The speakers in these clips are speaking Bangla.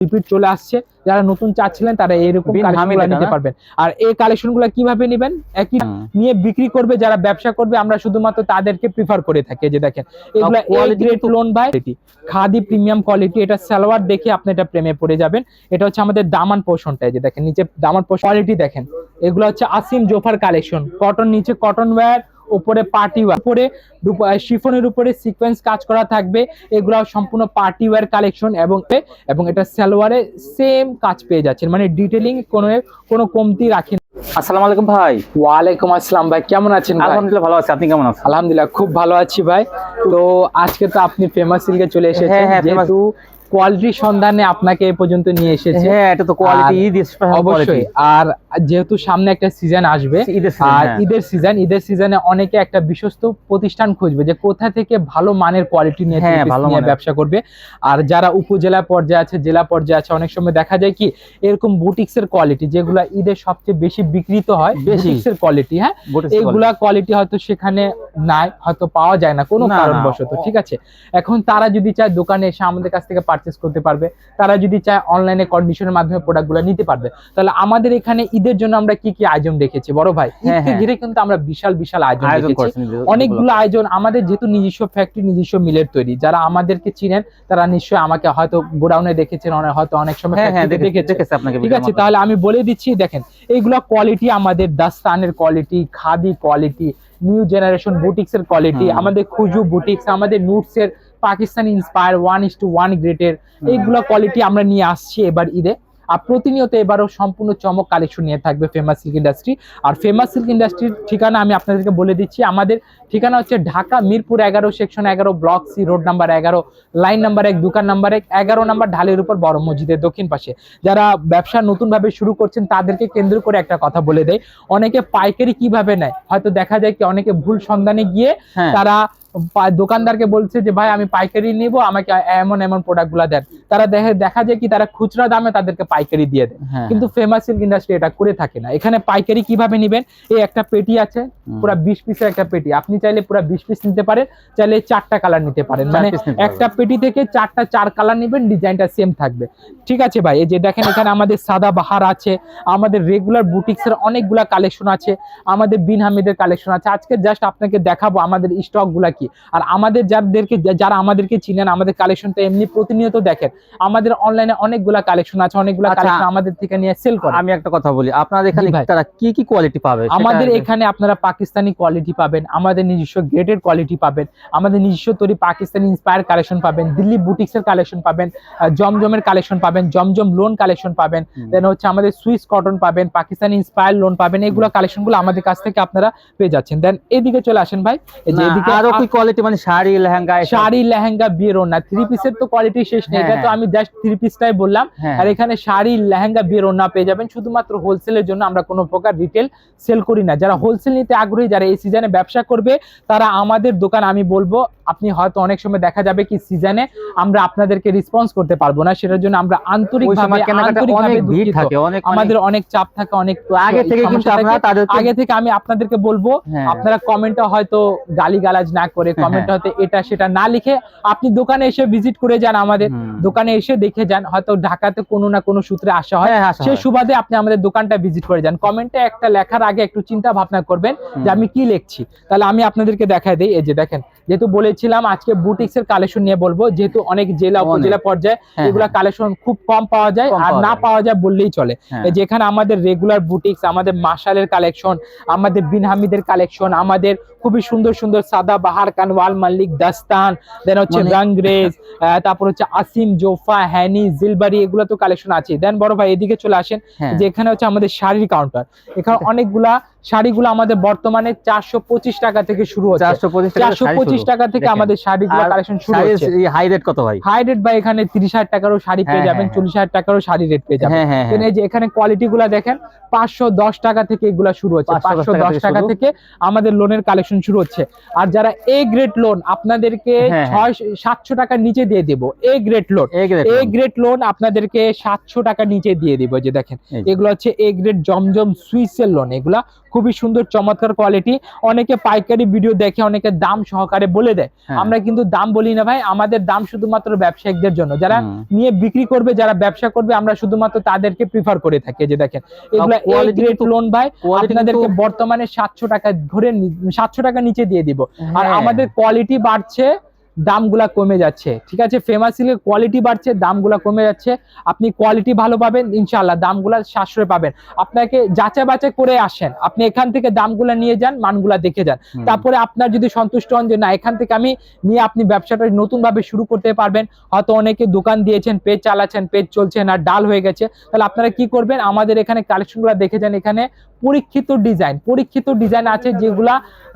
রিপিট চলে আসছে, যারা নতুন চাচ্ছিলেন তারা এরকম কালেকশনগুলো নিতে পারবেন। আর এই কালেকশনগুলো কিভাবে নেবেন, একই নিয়ে বিক্রি করবে যারা ব্যবসা করবে, আমরা শুধুমাত্র তাদেরকে প্রিফার করে থাকি। যে দেখেন এগুলা A grade lawn by Khadi premium quality. এটা সালোয়ার দেখে আপনি এটা প্রেমে পড়ে যাবেন। এটা হচ্ছে আমাদের দামান পোর্শনটা, যে দেখেন নিচে দামান পোর্শন কোয়ালিটি দেখেন। এগুলো হচ্ছে আসিম জোফার কালেকশন, কটন, নিচে কটন ওয়্যার, উপরে পার্টি ওয়্যার, উপরে শিফনের উপরে সিকোয়েন্স কাজ করা থাকবে। এগুলো সম্পূর্ণ পার্টি ওয়্যার কালেকশন এবং এটা সালোয়ারে সেম কাজ পেয়ে যাচ্ছেন, মানে ডিটেইলিং কোনো কমতি রাখেন। আসসালামু আলাইকুম ভাই। ওয়ালাইকুম আসসালাম ভাই, কেমন আছেন? আলহামদুলিল্লাহ ভালো আছি, আপনি কেমন আছেন? আলহামদুলিল্লাহ খুব ভালো আছি ভাই। তো আজকে তো আপনি ফেমাস সিল্কে চলে এসেছেন, যেহেতু কোয়ালিটির সন্ধানে আপনাকে এই পর্যন্ত নিয়ে এসেছি। হ্যাঁ, এটা তো কোয়ালিটি ঈদ স্পেশাল অবশ্যই। আর যেহেতু সামনে একটা সিজন আসবে, আর ঈদের সিজনে অনেকে একটা বিশ্বস্ত প্রতিষ্ঠান খুঁজবে যে কোথা থেকে ভালো মানের কোয়ালিটি নিয়ে ব্যবসা করবে। আর যারা উপজেলা পর্যায়ে আছে, জেলা পর্যায়ে আছে, অনেক সময় দেখা যায় কি এরকম বুটিক্সের কোয়ালিটি যেগুলো ঈদের সবচেয়ে বেশি বিক্রিত হয়, বুটিক্সের কোয়ালিটি, হ্যাঁ এইগুলা কোয়ালিটি হয়তো সেখানে নাই, হয়তো পাওয়া যায় না কোনো কারণবশত, ঠিক আছে। এখন তারা যদি চায় দোকানে এসে আমাদের কাছ থেকে পারচেজ করতে পারবে, তারা যদি চায় অনলাইনে কন্ডিশনের মাধ্যমে প্রোডাক্টগুলো নিতে পারবে। তাহলে আমাদের এখানে ঈদের জন্য আমরা কি কি আয়োজন রেখেছি বড় ভাই, ঈদকে ঘিরে কিন্তু আমরা বিশাল বিশাল আয়োজন রেখেছি, অনেকগুলো আয়োজন। আমাদের যেহেতু নিজস্ব ফ্যাক্টরি, নিজস্ব মিলের তৈরি, যারা আমাদেরকে চিনেন তারা নিশ্চয়ই আমাকে হয়তো গোডাউনে দেখেছেন, হয়তো অনেক সময় দেখেছে আপনাকে, ঠিক আছে। তাহলে আমি বলে দিচ্ছি, দেখেন এইগুলো কোয়ালিটি আমাদের দাস্তানের quality, khadi quality, new generation boutiques এর কোয়ালিটি, আমাদের খুজু বুটিক্স, আমাদের নুটস এর পাকিস্তানি ইন্সপায়ার 1:1 গ্রেডের এইগুলা কোয়ালিটি আমরা নিয়ে আসছি এবার ঈদে। আর প্রতিনিয়ত এবারও সম্পূর্ণ চমক কালেকশন নিয়ে থাকবে ফেমাস সিল্ক ইন্ডাস্ট্রি। আর ফেমাস সিল্ক ইন্ডাস্ট্রির ঠিকানা আমি আপনাদেরকে বলে দিচ্ছি। আমাদের ঠিকানা হচ্ছে Dhaka Mirpur 11 section 11 block C road number 11 line number 1 দোকান নাম্বার 1 11 নাম্বার ঢালের উপর বড় মসজিদের দক্ষিণ পাশে। যারা ব্যবসা নতুন ভাবে শুরু করছেন তাদেরকে কেন্দ্র করে একটা কথা বলে দেয়, অনেকে পাইকারি কিভাবে নেয়, হয়তো দেখা যায় কি অনেকে ভুল সন্ধানে গিয়ে তারা দোকানদারকে বলছে যে ভাই আমি পাইকারি নিব, আমাকে এমন এমন প্রোডাক্ট গুলা দেন। তারা দেখা যায় কি তারা খুচরা দামে তাদেরকে পাইকারি দিয়ে দেয়, কিন্তু ফেমাস সিল্ক ইন্ডাস্ট্রি এটা করে থাকে না। এখানে পাইকারি কিভাবে নেবেন, এই একটা পেটি আছে পুরো 20 পিসের একটা পেটি, আপনি চাইলে পুরো 20 পিস নিতে পারেন, চাইলে 4টা কালার নিতে পারেন, মানে একটা পেটি থেকে 4 কালার নেবেন, ডিজাইনটা সেম থাকবে, ঠিক আছে ভাই। এই যে দেখেন এখানে আমাদের সাদা বাহার আছে, আমাদের রেগুলার বুটিক্স এর অনেকগুলা কালেকশন আছে, আমাদের বিন হামিদের কালেকশন আছে। আজকে জাস্ট আপনাকে দেখাবো আমাদের স্টক গুলা কি। আর আমাদের যারা আমাদেরকে চিনেন, আমাদের কালেকশনটা এমনি প্রতিনিয়ত দেখেন, আমাদের অনলাইনে অনেকগুলা কালেকশন আছে, অনেকগুলা কালেকশন আমাদের থেকে নিয়ে সেল করে। আমি একটা কথা বলি, আপনাদের এখানে তারা কি কি কোয়ালিটি পাবে? আমাদের এখানে আপনারা পাকিস্তানি কোয়ালিটি পাবেন, আমাদের নিজস্ব গ্রেডের কোয়ালিটি পাবেন, আমাদের নিজস্ব তৈরি পাকিস্তানি ইন্সপায়ার কালেকশন পাবেন, দিল্লি বুটিক্স এর কালেকশন পাবেন, জমজমের কালেকশন পাবেন, জমজম লোন কালেকশন পাবেন, দেন হচ্ছে আমাদের সুইস কটন পাবেন, পাকিস্তানি ইন্সপায়ার লোন পাবেন। এগুলো কালেকশনগুলো আমাদের কাছ থেকে আপনারা পেয়ে যাচ্ছেন। দেন এদিকে চলে আসেন ভাই, এই যে এদিকে আরো কি কোয়ালিটি, মানে শাড়ি লেহেঙ্গা বিয়ের ওড়না, 3 পিসের তো কোয়ালিটি শেষ নেই, এটা তো আমি জাস্ট 3 পিসটাই বললাম। আর এখানে শাড়ি লেহেঙ্গা বিয়ের ওড়না পেয়ে যাবেন। শুধুমাত্র হোলসেলের জন্য, আমরা কোনো প্রকার রিটেল সেল করি না। যারা হোলসেল নিতে আগ্রহী, যারা এই সিজনে ব্যবসা করবে, তারা আমাদের দোকান, আমি বলবো আপনি হয়তো অনেক সময় দেখা যাবে কি সিজনে আমরা আপনাদেরকে রেসপন্স করতে পারবো না, সেটার জন্য আমরা আন্তরিকভাবে আমাদের অনেক চাপ থাকে, অনেক আগে থেকে আমি আপনাদেরকে বলবো, আপনারা কমেন্টে হয়তো গালিগালাজ না করে, কমেন্টে হয়তো এটা সেটা না লিখে আপনি দোকানে এসে ভিজিট করে যান, আমাদের দোকানে এসে দেখে যান। হয়তো ঢাকাতে কোনো না কোনো সূত্রে আসা হয়, সেই সুবাদে আপনি আমাদের দোকানটা ভিজিট করে যান। কমেন্টে একটা লেখার আগে একটু চিন্তা ভাবনা করবেন যে আমি কি লিখছি। তাহলে আমি আপনাদেরকে দেখাই দিই, এই যে দেখেন, যেহেতু বলেছিলাম আজকে বুটিক্স এর কালেকশন নিয়ে বলবো, যেহেতু অনেক জেলা উপজেলা পর্যায়ে এগুলা কালেকশন খুব কম পাওয়া যায়, আর না পাওয়া যায় বললেই চলে। যেখানে আমাদের রেগুলার বুটিক্স, আমাদের মাশালের কালেকশন, আমাদের বিন হামিদের কালেকশন, আমাদের খুবই সুন্দর সুন্দর সাদা বাহার, কানওয়াল মাল্লিক, দাস্তান, দেন হচ্ছে রংরেজ, তারপর হচ্ছে আসিম জোফা, হ্যানি, জিলবারি, এগুলো তো কালেকশন আছে। দেন বড় ভাই এদিকে চলে আসেন, যে এখানে হচ্ছে আমাদের শাড়ির কাউন্টার। এখানে অনেকগুলা শাড়িগুলো আমাদের বর্তমানে 425 টাকা থেকে শুরু হচ্ছে, 425 টাকা থেকে আমাদের শাড়িগুলো কালেকশন শুরু হচ্ছে। হাই রেট কত ভাই? হাই রেট ভাই এখানে 30,000 টাকারও শাড়ি পেয়ে যাবেন, 40,000 টাকারও শাড়ি রেট পেয়ে যাবেন। এখানে কোয়ালিটি গুলা দেখেন, 510 টাকা থেকে এগুলা শুরু হচ্ছে, 510 টাকা থেকে আমাদের লোনের কালেকশন শুরু হচ্ছে। আর যারা এ গ্রেড লোন, আপনাদেরকে 700 টাকার নিচে দিয়ে দিব। এ গ্রেড লোন আপনাদেরকে 700 টাকার নিচে দিয়ে দিব। যে দেখেন এগুলো হচ্ছে এ গ্রেড জমজম সুইসের লোন, এগুলা খুবই সুন্দর চমৎকার কোয়ালিটি। অনেকে পাইকারি ভিডিও দেখে, অনেকে দাম সহকারে বলে দেয়, আমরা কিন্তু দাম বলি না ভাই, আমাদের দাম শুধুমাত্র ব্যবসায়িকদের জন্য, যারা নিয়ে বিক্রি করবে, যারা ব্যবসা করবে, আমরা শুধুমাত্র তাদেরকে প্রিফার করে থাকি। যে দেখেন এগুলা এ গ্রেড লোন ভাই, আপনাদেরকে বর্তমানে 700 টাকা ধরে 700 টাকা নিচে দিয়ে দিব। আর আমাদের কোয়ালিটি বাড়ছে, দামগুলা কমে যাচ্ছে, ঠিক আছে। ফেমাস সিল্কের কোয়ালিটি বাড়ছে, দামগুলা কমে যাচ্ছে। আপনি কোয়ালিটি ভালো পাবেন ইনশাআল্লাহ, দামগুলা সাশ্রয় পাবেন। আপনাকে যাচাই বাছাই করে আসেন, আপনি এখান থেকে দামগুলা নিয়ে যান, মানগুলা দেখে যান, তারপরে আপনার যদি সন্তুষ্ট হন যে না এখান থেকে আমি নিয়ে আপনি ব্যবসাটা নতুন ভাবে শুরু করতে পারবেন। হয়তো অনেকে দোকান দিয়েছেন, পেজ চালাচ্ছেন, পেজ চলছে না, ডাল হয়ে গেছে, তাহলে আপনারা কি করবেন, আমাদের এখানে কালেকশনগুলো দেখে যান। এখানে পরীক্ষিত ডিজাইন আছে, যেগুলা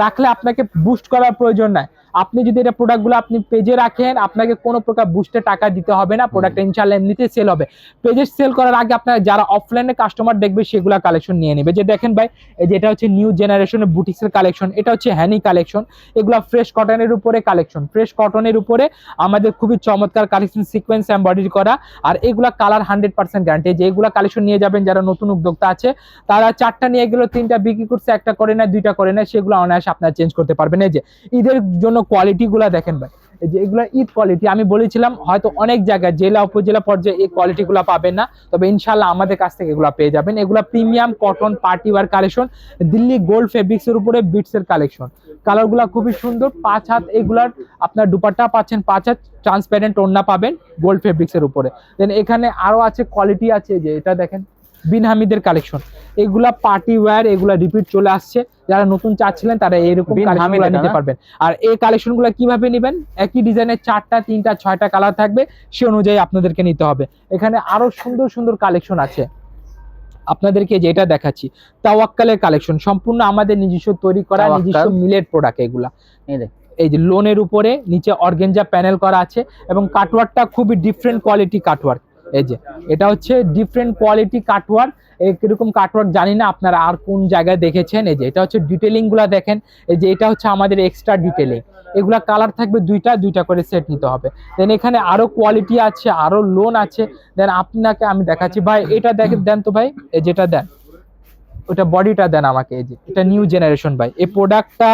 রাখলে আপনাকে বুস্ট করার প্রয়োজন নাই। আপনি যদি এটা প্রোডাক্টগুলো আপনি পেজে রাখেন, আপনাকে কোনো প্রকার বুস্টে টাকা দিতে হবে না, প্রোডাক্ট ইনশাআল্লাহ এমনিতে সেল হবে। পেজে সেল করার আগে আপনারা যারা অফলাইনে কাস্টমার দেখবে সেগুলা কালেকশন নিয়ে নেবে। যে দেখেন ভাই, এই যে এটা হচ্ছে নিউ জেনারেশনের বুটিক্সের কালেকশন, এটা হচ্ছে হ্যানি কালেকশন, এগুলা ফ্রেশ কটনের উপরে কালেকশন, ফ্রেশ কটনের উপরে আমাদের খুবই চমৎকার কালেকশন, সিকোয়েন্স এমব্রয়ডারি করা, আর এগুলা কালার 100% গ্যারান্টি। যে এগুলা কালেকশন নিয়ে যাবেন যারা নতুন উদ্যোক্তা আছে, তারা 4টা নিয়ে গেল, 3টা বিক্রি করছে, একটা করে না, 2টা করে না, সেগুলো অনায়াসে আপনারা চেঞ্জ করতে পারবেন। এই যে ঈদের জন্য কোয়ালিটি গুলা দেখেন ভাই, এই যে এগুলা ঈদ কোয়ালিটি। আমি বলেছিলাম হয়তো অনেক জায়গায় জেলা উপজেলা পর্যায়ে এই কোয়ালিটি গুলা পাবেন না, তবে ইনশাআল্লাহ আমাদের কাছ থেকে এগুলা পেয়ে যাবেন। এগুলা premium cotton party wire collection, Delhi gold fabrics এর উপরে বিটস এর কালেকশন, কালার গুলা খুবই সুন্দর। 5 হাত এগুলার আপনার দুপাট্টা পাচ্ছেন, 5 হাত ট্রান্সপারেন্ট ওড়না পাবেন গোল্ড ফেব্রিক্স এর উপরে। দেন এখানে আরো আছে কোয়ালিটি আছে, যে এটা দেখেন বিন হামিদের কালেকশন, এগুলা পার্টি ওয়্যার, এগুলা রিপিট চলে আসছে, যারা নতুন চাচ্ছিলেন তারা এরকম কালেকশনগুলো নিতে পারবেন। আর এই কালেকশনগুলো কিভাবে নেবেন, একই ডিজাইনের 4টা 3টা 6টা কালার থাকবে, সে অনুযায়ী আপনাদেরকে নিতে হবে। এখানে আরো সুন্দর সুন্দর কালেকশন আছে আপনাদেরকে, যেটা দেখাচ্ছি তাওয়াক্কালের কালেকশন, সম্পূর্ণ আমাদের নিজস্ব তৈরি করা, নিজস্ব মিলের প্রোডাক্ট। এগুলা এই যে লোনের উপরে নিচে অর্গানজা প্যানেল করা আছে, এবং কাটওয়ার্কটা খুবই ডিফারেন্ট কোয়ালিটি কাটওয়ার্ক। এই যে এটা হচ্ছে ডিফারেন্ট কোয়ালিটি কাটওয়ার্ক, এরকম কাটওয়ার্ক জানি না আপনারা আর কোন জায়গায় দেখেছেন। এই যে এটা হচ্ছে ডিটেলিং গুলা দেখেন, এই যে এটা হচ্ছে আমাদের এক্সট্রা ডিটেলিং, এগুলা কালার থাকবে 2টা করে সেট নিতে হবে। দেন এখানে আরো কোয়ালিটি আছে, আরো লোন আছে। দেন আপনাকে আমি দেখাচ্ছি ভাই, এটা দেখেন, দেন তো ভাই, এই যেটা দেন, ওটা বডিটা দেন আমাকে। এই যে এটা নিউ জেনারেশন ভাই, এই প্রোডাক্টটা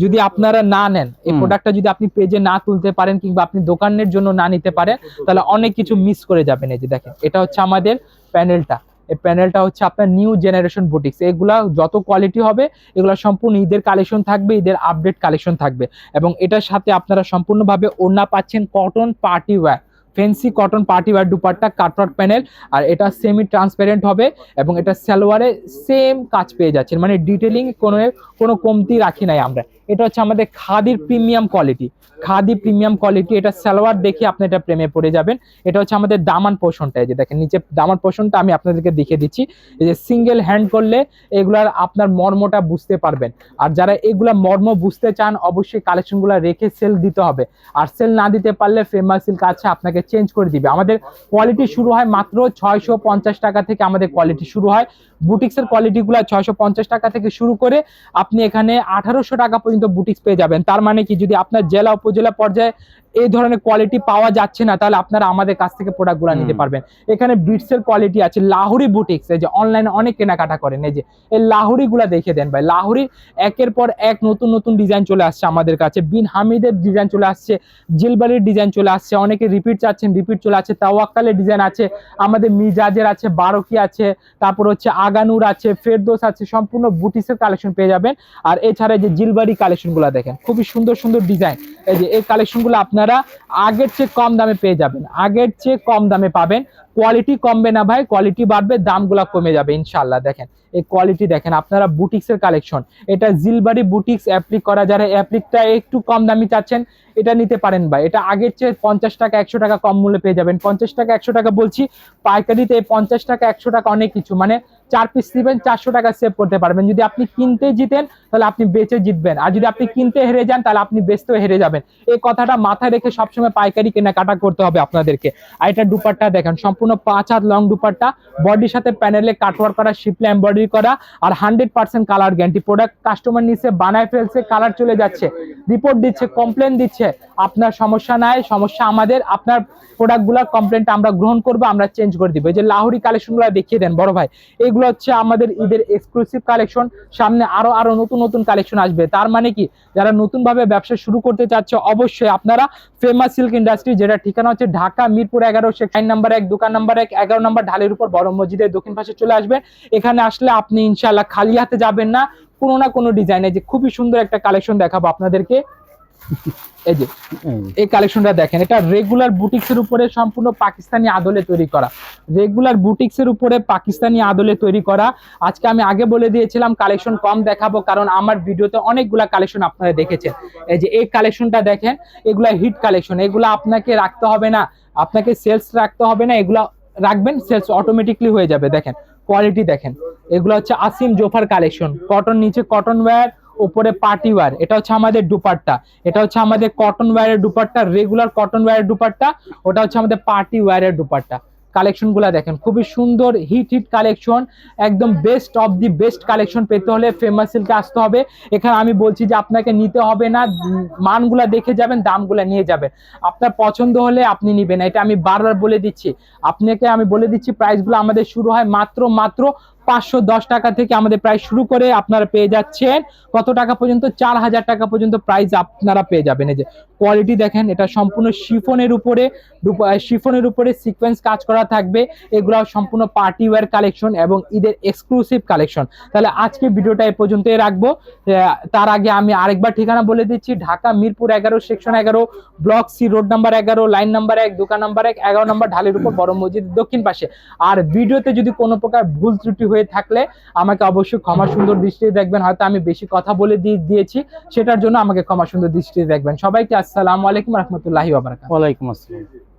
যদি আপনারা না নেন, এই প্রোডাক্টটা যদি আপনি পেজে না তুলতে পারেন, কিংবা আপনি দোকানের জন্য না নিতে পারেন, তাহলে অনেক কিছু মিস করে যাবেন। এই যে দেখেন, এটা হচ্ছে আমাদের প্যানেলটা, এই প্যানেলটা হচ্ছে আপনার নিউ জেনারেশন বুটিক্স। এগুলা যত কোয়ালিটি হবে, এগুলা সম্পূর্ণ ঈদের কালেকশন থাকবে, ঈদের আপডেট কালেকশন থাকবে, এবং এটার সাথে আপনারা সম্পূর্ণভাবে ওড়না পাচ্ছেন cotton party wear, fancy cotton party wear dupatta, cutwork panel, আর এটা সেমি ট্রান্সপারেন্ট হবে, এবং এটা সালোয়ারে সেম কাজ পেয়ে যাচ্ছেন, মানে ডিটেলিং কোনো কমতি রাখি নাই আমরা। এটা হচ্ছে আমাদের খাদির premium quality, khadi premium quality. এটা সালোয়ার দেখে আপনি এটা প্রেমে পড়ে যাবেন। এটা হচ্ছে আমাদের দামান পোর্শনটা, এই যে দেখেন নিচে দামান পোর্শনটা আমি আপনাদেরকে দেখিয়ে দিচ্ছি। এই যে সিঙ্গেল হ্যান্ড করলে এগুলার আপনার মর্মটা বুঝতে পারবেন। আর যারা এগুলা মর্ম বুঝতে চান, অবশ্যই কালেকশনগুলো রেখে সেল দিতে হবে, আর সেল না দিতে পারলে ফেমাস সিল্ক আছে, আপনাকে চেঞ্জ করে দিবে। আমাদের কোয়ালিটি শুরু হয় মাত্র 650 টাকা থেকে, আমাদের কোয়ালিটি শুরু হয়। বুটিক্সের কোয়ালিটিগুলো 650 টাকা থেকে শুরু করে আপনি এখানে 1800 টাকা পর্যন্ত বুটিক্স পেয়ে যাবেন। তার মানে কি, যদি আপনার জেলা উপজেলা পর্যায়ে এই ধরনের কোয়ালিটি পাওয়া যাচ্ছে না, তাহলে আপনারা আমাদের কাছ থেকে প্রোডাক্টগুলো নিতে পারবেন। এখানে বিটসের কোয়ালিটি আছে, লাহোরি বুটিক্স, এই যে অনলাইনে অনেক কেনাকাটা করেন, এই যে এই লাহোরি গুলা দেখে দেন ভাই। লাহোরি একের পর এক নতুন নতুন ডিজাইন চলে আসছে আমাদের কাছে, বিন হামিদের ডিজাইন চলে আসছে, জিলবারির ডিজাইন চলে আসছে, অনেকে রিপিট চাচ্ছেন, রিপিট চলে আসছে, তাওয়াক্কালের ডিজাইন আছে, আমাদের মিজাজের আছে, বারোকি আছে, তারপর হচ্ছে আগানুর আছে, ফেরদৌস আছে, সম্পূর্ণ বুটিক্সের কালেকশন পেয়ে যাবেন। আর এছাড়া যে জিলবারি কালেকশন গুলা দেখেন, খুবই সুন্দর সুন্দর ডিজাইন। এই যে এই কালেকশন গুলো আপনারা আগের চেয়ে কম দামে পেয়ে যাবেন, আগের চেয়ে কম দামে পাবেন। কোয়ালিটি কমবে না ভাই, কোয়ালিটি বাড়বে, দামগুলা কমে যাবে ইনশাআল্লাহ। দেখেন এই কোয়ালিটি দেখেন আপনারা, বুটিক্সের কালেকশন, এটা জিলবারি বুটিক্স অ্যাপ্লিক করা, যারা অ্যাপ্লিকটা একটু কম দামি চাচ্ছেন এটা নিতে পারেন ভাই। এটা আগের চেয়ে 50 টাকা 100 টাকা কম মূল্যে পেয়ে যাবেন। 50 টাকা 100 টাকা বলছি, পাইকারিতে 50 টাকা 100 টাকা অনেক কিছু, মানে 4 পিস নেবেন 400 টাকা সেভ করতে পারবেন। যদি আপনি কিনতে জিতেন তাহলে আপনি বেচে জিতবেন, আর যদি আপনি কিনতে হেরে যান তাহলে আপনি বেচতেও হেরে যাবেন। এই কথাটা মাথায় রেখে সবসময় পাইকারি কেনাকাটা করতে হবে আপনাদেরকে। আর এটা দুপাট্টা দেখেন, সম্পূর্ণ 5 হাত লং দুপাট্টা, বডির সাথে প্যানেলে কাটওয়ার্ক করা, শিপলে এমব্রয়ডারি করা, আর 100% কালার গ্যারান্টি। প্রোডাক্ট কাস্টমার নিচে বানায় ফেলছে, কালার চলে যাচ্ছে, রিপোর্ট দিচ্ছে, কমপ্লেন দিচ্ছে, আপনার সমস্যা নাই, সমস্যা আমাদের। আপনার প্রোডাক্টগুলোর কমপ্লেনটা আমরা গ্রহণ করবো, আমরা চেঞ্জ করে দিব। এই যে লাহোরি কালেকশনগুলো দেখিয়ে দেন বড় ভাই, এগুলো হচ্ছে আমাদের ঈদের এক্সক্লুসিভ কালেকশন। সামনে আরো নতুন নতুন কালেকশন আসবে। তার মানে কি, যারা নতুন ভাবে ব্যবসা শুরু করতে চাচ্ছে অবশ্যই আপনারা ফেমাস সিল্ক ইন্ডাস্ট্রি, যেটা ঠিকানা হচ্ছে ঢাকা মিরপুর 11 সেকশন নাম্বার 1 দোকান নাম্বার 1 11 নম্বর ঢালের উপর বড় মসজিদের দক্ষিণ পাশে চলে আসবেন। এখানে আসলে আপনি ইনশাআল্লাহ খালি হাতে যাবেন না, কোনো না কোনো ডিজাইনে যে খুবই সুন্দর একটা কালেকশন দেখাবো আপনাদেরকে। এই যে এই কালেকশনটা দেখেন, এটা রেগুলার বুটিক্সের উপরে সম্পূর্ণ পাকিস্তানি আদলে তৈরি করা, রেগুলার বুটিক্সের উপরে পাকিস্তানি আদলে তৈরি করা। আজকে আমি আগে বলে দিয়েছিলাম কালেকশন কম দেখাবো, কারণ আমার ভিডিওতে অনেকগুলা কালেকশন আপনারা দেখেছেন। এই যে এই কালেকশনটা দেখেন, এগুলা হিট কালেকশন, এগুলা আপনাকে রাখতে হবে না, আপনাকে সেলস রাখতে হবে না, এগুলা রাখবেন সেলস অটোমেটিকলি হয়ে যাবে। দেখেন কোয়ালিটি দেখেন, এগুলো হচ্ছে আসিম জোফার কালেকশন, কটন, নিচে কটন ওয়্যার, উপরে পার্টি ওয়্যার। এটা হচ্ছে আমাদের দুপাট্টা, এটা হচ্ছে আমাদের কটন ওয়্যারের দুপাট্টা, রেগুলার কটন ওয়্যারের দুপাট্টা, ওটা হচ্ছে আমাদের পার্টি ওয়্যারের দুপাট্টা। কালেকশন গুলা দেখেন, খুবই সুন্দর হিট কালেকশন, একদম best of the best collection পেতে হলে ফেমাস সিল্কে আসতে হবে। এখানে আমি বলছি যে আপনাকে নিতে হবে না, মানগুলা দেখে যাবেন, দামগুলা নিয়ে যাবেন, আপনার পছন্দ হলে আপনি নিবেন। এটা আমি বারবার বলে দিচ্ছি আপনাকে, আমি বলে দিচ্ছি প্রাইসগুলো আমাদের শুরু হয় মাত্র 510 টাকা থেকে আমাদের প্রাইস শুরু করে আপনারা পেয়ে যাচ্ছেন কত টাকা পর্যন্ত, 4000 টাকা পর্যন্ত প্রাইস আপনারা পেয়ে যাবেন। এই যে কোয়ালিটি দেখেন, এটা সম্পূর্ণ শিফনের উপরে সিকোয়েন্স কাজ করা থাকবে। এগুলো সম্পূর্ণ পার্টি ওয়্যার কালেকশন এবং ঈদের এক্সক্লুসিভ কালেকশন। তাহলে আজকে ভিডিওটা এই পর্যন্তই রাখবো। তার আগে আমি আরেকবার ঠিকানা বলে দিচ্ছি, Dhaka Mirpur 11 section 11 block C road number 11 line number 1 দোকান নাম্বার 1 11 নম্বর ঢালের উপর বড় মসজিদ দক্ষিণ পাশে। আর ভিডিওতে যদি কোনো প্রকার ভুল ত্রুটি হয়ে থাকলে আমাকে অবশ্যই ক্ষমা সুন্দর দৃষ্টিতে দেখবেন, হয়তো আমি বেশি কথা বলে দিয়েছি, সেটার জন্য আমাকে ক্ষমা সুন্দর দৃষ্টিতে দেখবেন। সবাইকে আসসালামু আলাইকুম রহমতুল্লাহি ওয়া বারাকাতুহু। ওয়ালাইকুম আসসালাম।